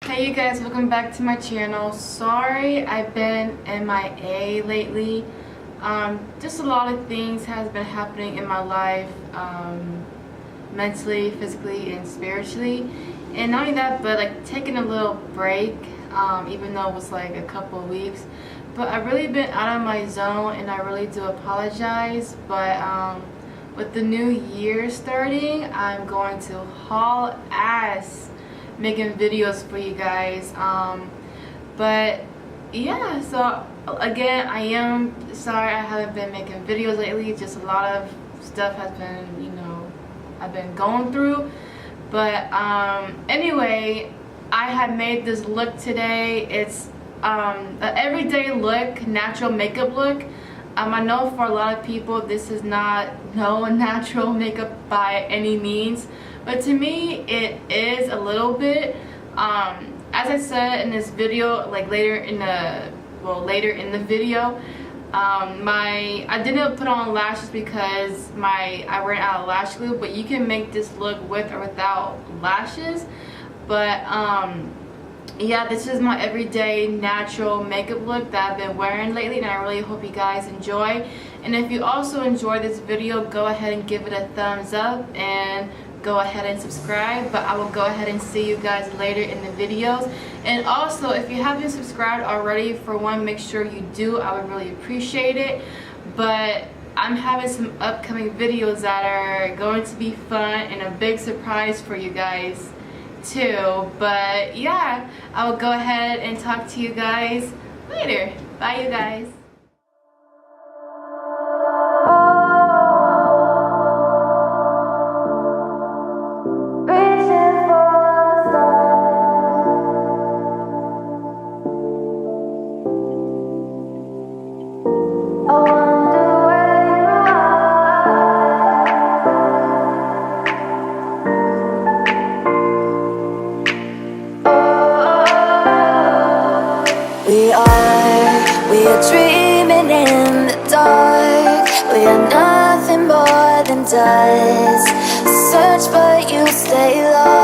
Hey you guys, welcome back to my channel. Sorry I've been MIA lately. Just a lot of things has been happening in my life, mentally, physically, and spiritually. And not only that, but like taking a little break, even though it was like a couple of weeks. But I've really been out of my zone, and I really do apologize. But with the new year starting, I'm going to haul ass making videos for you guys. But yeah, so again, I am sorry I haven't been making videos lately. Just a lot of stuff has been, I've been going through. But anyway, I had made this look today. It's an everyday look, natural makeup look. I know for a lot of people this is not natural makeup by any means, but to me it is a little bit. As I said in this video, like later in the video, I didn't put on lashes because I ran out of lash glue, but you can make this look with or without lashes. But yeah, this is my everyday natural makeup look that I've been wearing lately, and I really hope you guys enjoy. And if you also enjoy this video, go ahead and give it a thumbs up and go ahead and subscribe. But I will go ahead and see you guys later in the videos. And also, if you haven't subscribed already, for one, make sure you do. I would really appreciate it. But I'm having some upcoming videos that are going to be fun and a big surprise for you guys too. But yeah, I will go ahead and talk to you guys later. Bye you guys. We are dreaming in the dark. We are nothing more than dust. Search but you stay lost.